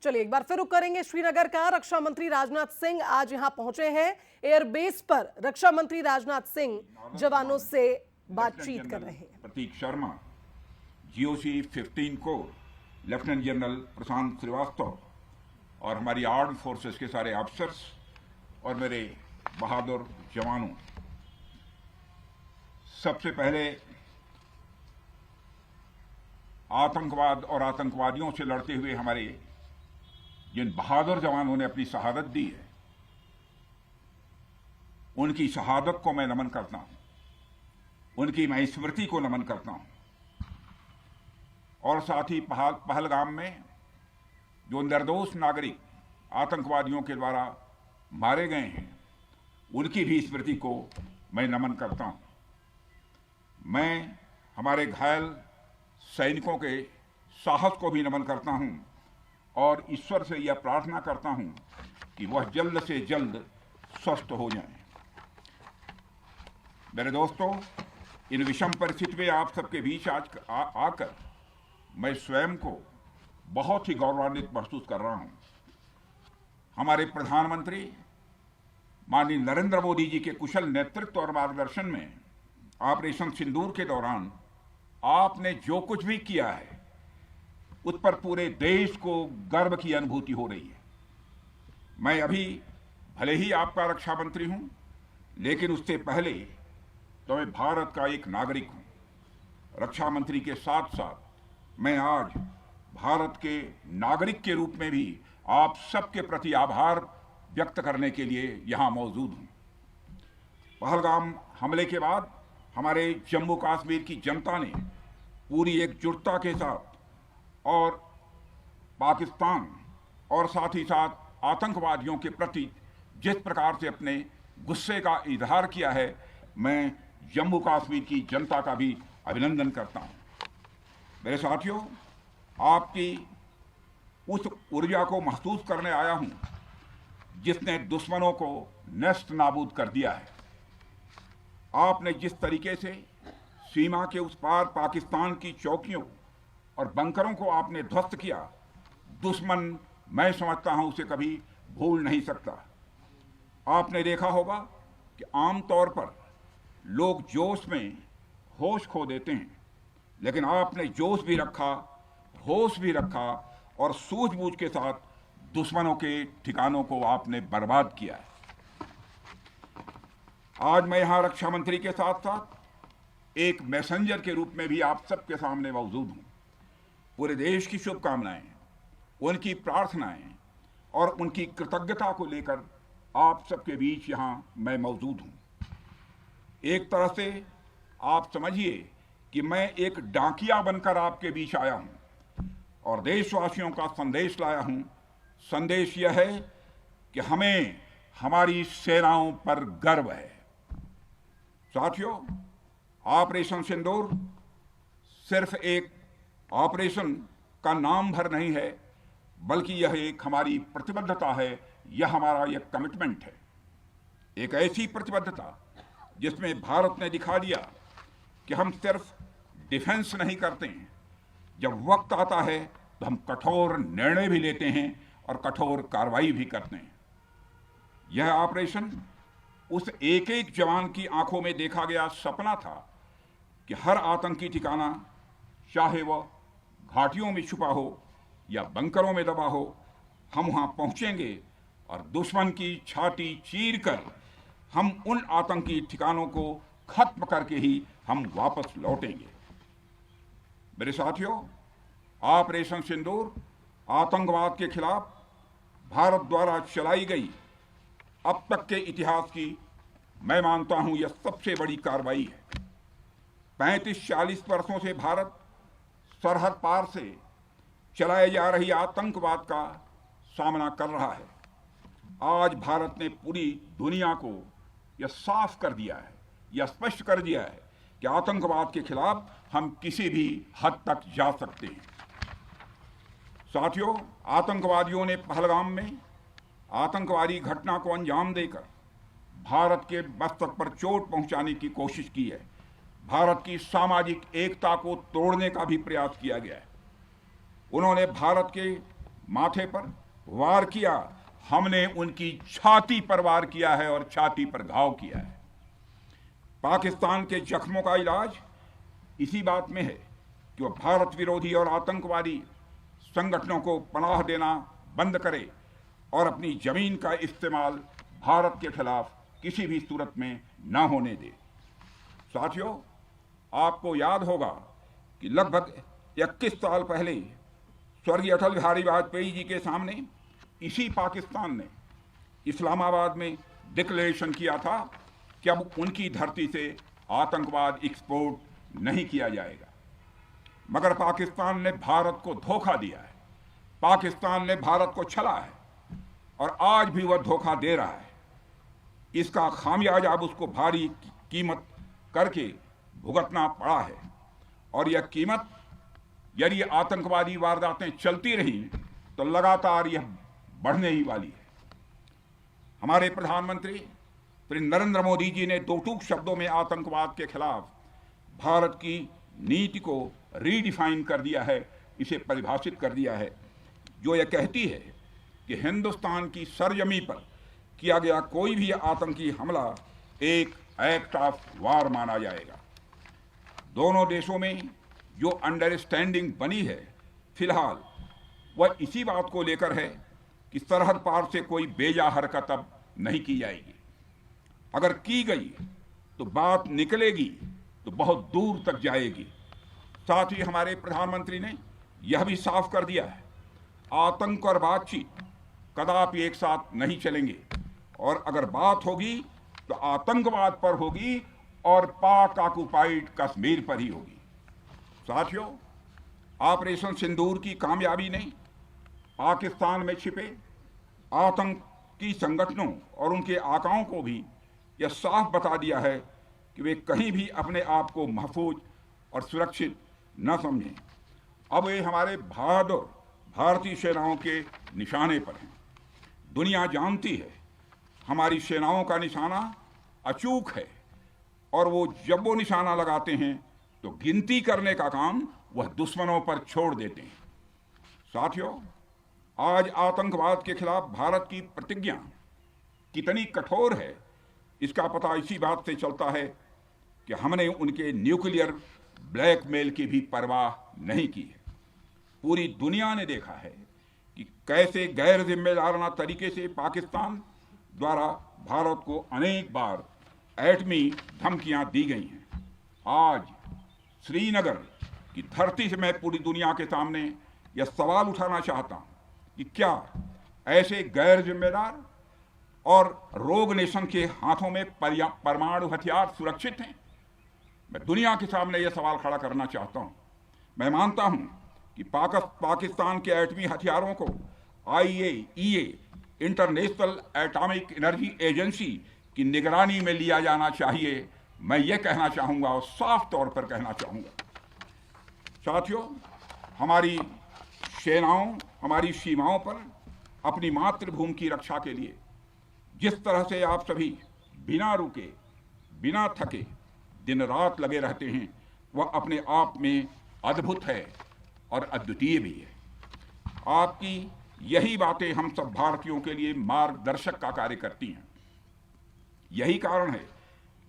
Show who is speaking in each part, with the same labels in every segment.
Speaker 1: चलिए एक बार फिर रुक करेंगे श्रीनगर का। रक्षा मंत्री राजनाथ सिंह आज यहां पहुंचे हैं। एयरबेस पर रक्षा मंत्री राजनाथ सिंह जवानों से बातचीत कर रहे हैं।
Speaker 2: Prateek Sharma, GOC 15 corps, lieutenant general Prashant Srivastava और हमारी आर्म फोर्सेस के सारे अफसर्स और मेरे बहादुर जवानों, सबसे पहले आतंकवाद और आतंकवादियों से लड़ते हुए हमारे जिन बहादुर जवानों ने अपनी शहादत दी है, उनकी शहादत को मैं नमन करता हूं, उनकी मैं स्मृति को नमन करता हूं। और साथ ही पहलगाम में जो निर्दोष नागरिक आतंकवादियों के द्वारा मारे गए हैं, उनकी भी स्मृति को मैं नमन करता हूं। मैं हमारे घायल सैनिकों के साहस को भी नमन करता हूं और ईश्वर से यह प्रार्थना करता हूं कि वह जल्द से जल्द स्वस्थ हो जाएं। मेरे दोस्तों, इन विषम परिस्थिति में आप सबके बीच आज आकर मैं स्वयं को बहुत ही गौरवान्वित महसूस कर रहा हूं। हमारे प्रधानमंत्री माननीय नरेंद्र मोदी जी के कुशल नेतृत्व और मार्गदर्शन में ऑपरेशन सिंदूर के दौरान आपने जो कुछ भी किया है, उस पर पूरे देश को गर्व की अनुभूति हो रही है। मैं अभी भले ही आपका रक्षा मंत्री हूं, लेकिन उससे पहले तो मैं भारत का एक नागरिक हूं। रक्षा मंत्री के साथ साथ मैं आज भारत के नागरिक के रूप में भी आप सबके प्रति आभार व्यक्त करने के लिए यहां मौजूद हूं। पहलगाम हमले के बाद हमारे जम्मू कश्मीर की जनता ने पूरी एकजुटता के साथ और पाकिस्तान और साथ ही साथ आतंकवादियों के प्रति जिस प्रकार से अपने गुस्से का इजहार किया है, मैं जम्मू कश्मीर की जनता का भी अभिनंदन करता हूं। मेरे साथियों, आपकी उस ऊर्जा को महसूस करने आया हूं जिसने दुश्मनों को नष्ट नाबूद कर दिया है। आपने जिस तरीके से सीमा के उस पार पाकिस्तान की चौकियों और बंकरों को आपने ध्वस्त किया, दुश्मन मैं समझता हूं उसे कभी भूल नहीं सकता। आपने देखा होगा कि आमतौर पर लोग जोश में होश खो देते हैं, लेकिन आपने जोश भी रखा, होश भी रखा और सूझबूझ के साथ दुश्मनों के ठिकानों को आपने बर्बाद किया है। आज मैं यहां रक्षा मंत्री के साथ साथ एक मैसेंजर के रूप में भी आप सबके सामने मौजूद हूं। पूरे देश की शुभकामनाएं, उनकी प्रार्थनाएं और उनकी कृतज्ञता को लेकर आप सबके बीच यहां मैं मौजूद हूं। एक तरह से आप समझिए कि मैं एक डाकिया बनकर आपके बीच आया हूं और देशवासियों का संदेश लाया हूं। संदेश यह है कि हमें हमारी सेनाओं पर गर्व है। साथियों, ऑपरेशन सिंदूर सिर्फ एक ऑपरेशन का नाम भर नहीं है, बल्कि यह एक हमारी प्रतिबद्धता है, यह हमारा एक कमिटमेंट है। एक ऐसी प्रतिबद्धता जिसमें भारत ने दिखा दिया कि हम सिर्फ डिफेंस नहीं करते हैं, जब वक्त आता है तो हम कठोर निर्णय भी लेते हैं और कठोर कार्रवाई भी करते हैं। यह ऑपरेशन उस एक एक जवान की आंखों में देखा गया सपना था कि हर आतंकी ठिकाना, चाहे वह घाटियों में छुपा हो या बंकरों में दबा हो, हम वहां पहुंचेंगे और दुश्मन की छाती चीरकर हम उन आतंकी ठिकानों को खत्म करके ही हम वापस लौटेंगे। मेरे साथियों, ऑपरेशन सिंदूर आतंकवाद के खिलाफ भारत द्वारा चलाई गई अब तक के इतिहास की मैं मानता हूं यह सबसे बड़ी कार्रवाई है। 35-40 वर्षों से भारत सरहद पार से चलाए जा रही आतंकवाद का सामना कर रहा है। आज भारत ने पूरी दुनिया को यह साफ कर दिया है, यह स्पष्ट कर दिया है कि आतंकवाद के खिलाफ हम किसी भी हद तक जा सकते हैं। साथियों, आतंकवादियों ने पहलगाम में आतंकवादी घटना को अंजाम देकर भारत के मस्तक पर चोट पहुंचाने की कोशिश की है। भारत की सामाजिक एकता को तोड़ने का भी प्रयास किया गया है। उन्होंने भारत के माथे पर वार किया, हमने उनकी छाती पर वार किया है और छाती पर घाव किया है। पाकिस्तान के जख्मों का इलाज इसी बात में है कि वह भारत विरोधी और आतंकवादी संगठनों को पनाह देना बंद करे और अपनी जमीन का इस्तेमाल भारत के खिलाफ किसी भी सूरत में न होने दे। साथियों, आपको याद होगा कि लगभग 21 साल पहले स्वर्गीय अटल बिहारी वाजपेयी जी के सामने इसी पाकिस्तान ने इस्लामाबाद में डिक्लेरेशन किया था कि अब उनकी धरती से आतंकवाद एक्सपोर्ट नहीं किया जाएगा। मगर पाकिस्तान ने भारत को धोखा दिया है, पाकिस्तान ने भारत को छला है और आज भी वह धोखा दे रहा है। इसका खामियाजा अब उसको भारी कीमत करके भुगतना पड़ा है और यह कीमत, यदि आतंकवादी वारदातें चलती रही तो लगातार यह बढ़ने ही वाली है। हमारे प्रधानमंत्री श्री नरेंद्र मोदी जी ने दो टूक शब्दों में आतंकवाद के खिलाफ भारत की नीति को रीडिफाइन कर दिया है, इसे परिभाषित कर दिया है, जो यह कहती है कि हिंदुस्तान की सरजमी पर किया गया कोई भी आतंकी हमला एक एक्ट ऑफ वार माना जाएगा। दोनों देशों में जो अंडरस्टैंडिंग बनी है फिलहाल वह इसी बात को लेकर है कि सरहद पार से कोई बेजा हरकत अब नहीं की जाएगी। अगर की गई तो बात निकलेगी तो बहुत दूर तक जाएगी। साथ ही हमारे प्रधानमंत्री ने यह भी साफ कर दिया है, आतंक और बातचीत कदापि एक साथ नहीं चलेंगे और अगर बात होगी तो आतंकवाद पर होगी और पाक ऑक्युपाइड कश्मीर पर ही होगी। साथियों, ऑपरेशन सिंदूर की कामयाबी ने पाकिस्तान में छिपे आतंकी संगठनों और उनके आकाओं को भी यह साफ बता दिया है कि वे कहीं भी अपने आप को महफूज और सुरक्षित न समझें। अब वे हमारे बहादुर भारतीय सेनाओं के निशाने पर हैं। दुनिया जानती है हमारी सेनाओं का निशाना अचूक है और वो जब वो निशाना लगाते हैं तो गिनती करने का काम वह दुश्मनों पर छोड़ देते हैं। साथियों, आज आतंकवाद के खिलाफ भारत की प्रतिज्ञा कितनी कठोर है इसका पता इसी बात से चलता है कि हमने उनके न्यूक्लियर ब्लैकमेल की भी परवाह नहीं की है। पूरी दुनिया ने देखा है कि कैसे गैर जिम्मेदाराना तरीके से पाकिस्तान द्वारा भारत को अनेक बार एटमी धमकियां दी गई हैं। आज श्रीनगर की धरती से मैं पूरी दुनिया के सामने यह सवाल उठाना चाहता हूं कि क्या ऐसे गैर जिम्मेदार और रोग नेशन के हाथों में परमाणु हथियार सुरक्षित हैं? मैं दुनिया के सामने यह सवाल खड़ा करना चाहता हूं। मैं मानता हूं कि पाकिस्तान के एटमी हथियारों को IAEA international atomic energy agency की निगरानी में लिया जाना चाहिए। मैं ये कहना चाहूँगा और साफ तौर पर कहना चाहूँगा। साथियों, हमारी सेनाओं हमारी सीमाओं पर अपनी मातृभूमि की रक्षा के लिए जिस तरह से आप सभी बिना रुके बिना थके दिन रात लगे रहते हैं वह अपने आप में अद्भुत है और अद्वितीय भी है। आपकी यही बातें हम सब भारतीयों के लिए मार्गदर्शक का कार्य करती हैं। यही कारण है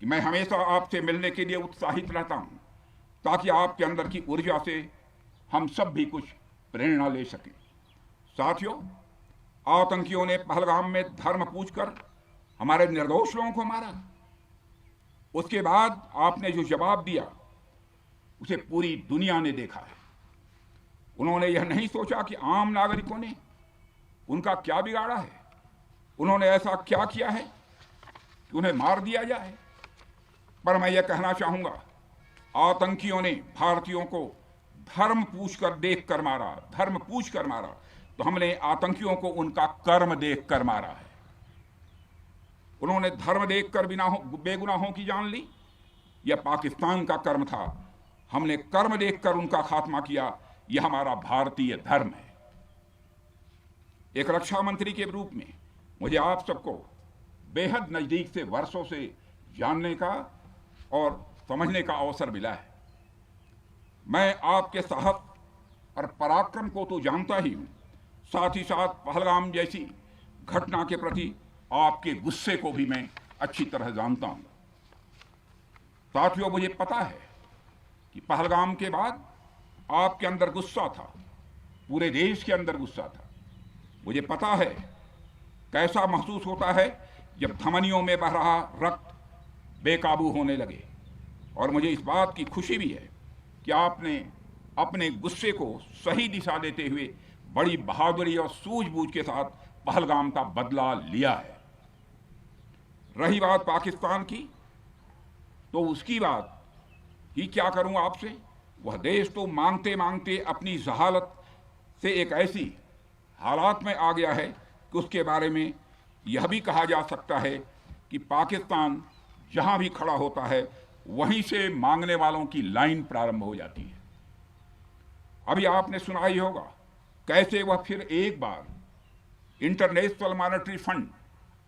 Speaker 2: कि मैं हमेशा आपसे मिलने के लिए उत्साहित रहता हूं ताकि आपके अंदर की ऊर्जा से हम सब भी कुछ प्रेरणा ले सकें। साथियों, आतंकियों ने पहलगाम में धर्म पूछकर हमारे निर्दोष लोगों को मारा। उसके बाद आपने जो जवाब दिया उसे पूरी दुनिया ने देखा है। उन्होंने यह नहीं सोचा कि आम नागरिकों ने उनका क्या बिगाड़ा है, उन्होंने ऐसा क्या किया है कि उन्हें मार दिया जाए। पर मैं यह कहना चाहूंगा, आतंकियों ने भारतीयों को धर्म पूछकर देखकर मारा, धर्म पूछकर मारा, तो हमने आतंकियों को उनका कर्म देखकर मारा है। उन्होंने धर्म देखकर बेगुनाहों की जान ली, यह पाकिस्तान का कर्म था। हमने कर्म देखकर उनका खात्मा किया, यह हमारा भारतीय धर्म है। एक रक्षा मंत्री के रूप में मुझे आप सबको बेहद नजदीक से वर्षों से जानने का और समझने का अवसर मिला है। मैं आपके साहस और पराक्रम को तो जानता ही हूं, साथ ही साथ पहलगाम जैसी घटना के प्रति आपके गुस्से को भी मैं अच्छी तरह जानता हूं। साथियों, मुझे पता है कि पहलगाम के बाद आपके अंदर गुस्सा था, पूरे देश के अंदर गुस्सा था। मुझे पता है कैसा महसूस होता है जब धमनियों में बह रहा रक्त बेकाबू होने लगे, और मुझे इस बात की खुशी भी है कि आपने अपने गुस्से को सही दिशा देते हुए बड़ी बहादुरी और सूझबूझ के साथ पहलगाम का बदला लिया है। रही बात पाकिस्तान की, तो उसकी बात ही क्या करूं आपसे। वह देश तो मांगते मांगते अपनी जहालत से एक ऐसी हालात में आ गया है कि उसके बारे में यह भी कहा जा सकता है कि पाकिस्तान जहां भी खड़ा होता है वहीं से मांगने वालों की लाइन प्रारंभ हो जाती है। अभी आपने सुना ही होगा कैसे वह फिर एक बार इंटरनेशनल मॉनेटरी फंड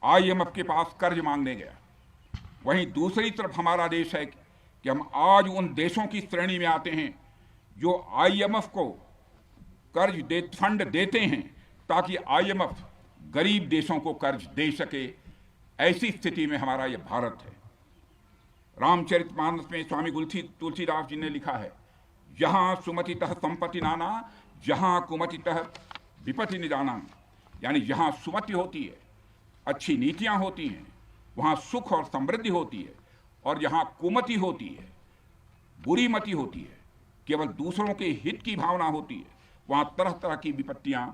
Speaker 2: IMF के पास कर्ज मांगने गया। वहीं दूसरी तरफ हमारा देश है कि हम आज उन देशों की श्रेणी में आते हैं जो IMF को फंड देते हैं ताकि IMF गरीब देशों को कर्ज दे सके। ऐसी स्थिति में हमारा यह भारत है। रामचरितमानस में स्वामी तुलसीदास जी ने लिखा है, जहां सुमतितः संपत्ति नाना, जहां कुमतितः विपत्ति निदाना। यानी जहां सुमति होती है, अच्छी नीतियां होती हैं, वहां सुख और समृद्धि होती है, और जहां कुमति होती है, बुरी मति होती है, केवल दूसरों के हित की भावना होती है, वहां तरह तरह की विपत्तियां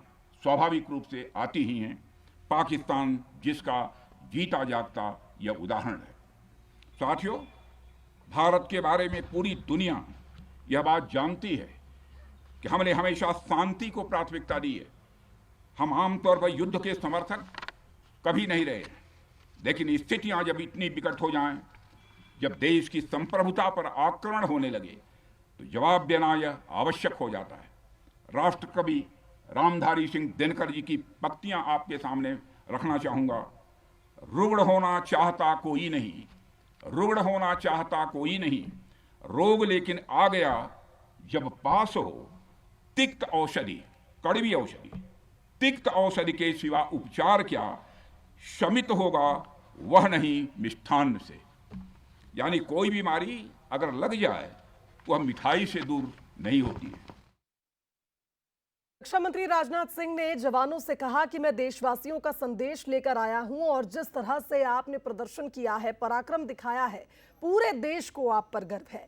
Speaker 2: स्वाभाविक रूप से आती ही हैं। पाकिस्तान जिसका जीता जागता यह उदाहरण है। साथियों, भारत के बारे में पूरी दुनिया यह बात जानती है कि हमने हमेशा शांति को प्राथमिकता दी है। हम आमतौर पर युद्ध के समर्थक कभी नहीं रहे, लेकिन स्थितियां जब इतनी विकट हो जाएं, जब देश की संप्रभुता पर आक्रमण होने लगे, तो जवाब देना यह आवश्यक हो जाता है। राष्ट्र कवि रामधारी सिंह दिनकर जी की पंक्तियां आपके सामने रखना चाहूंगा। रुग्ण होना चाहता कोई नहीं, रुग्ण होना चाहता कोई नहीं, रोग लेकिन आ गया जब पास हो, तिक्त औषधि, कड़वी औषधि, तिक्त औषधि के सिवा उपचार क्या, शमित होगा वह नहीं मिष्ठान्न से। यानी कोई बीमारी अगर लग जाए तो वह मिठाई से दूर नहीं होती है।
Speaker 1: रक्षा मंत्री राजनाथ सिंह ने जवानों से कहा कि मैं देशवासियों का संदेश लेकर आया हूं, और जिस तरह से आपने प्रदर्शन किया है, पराक्रम दिखाया है, पूरे देश को आप पर गर्व है।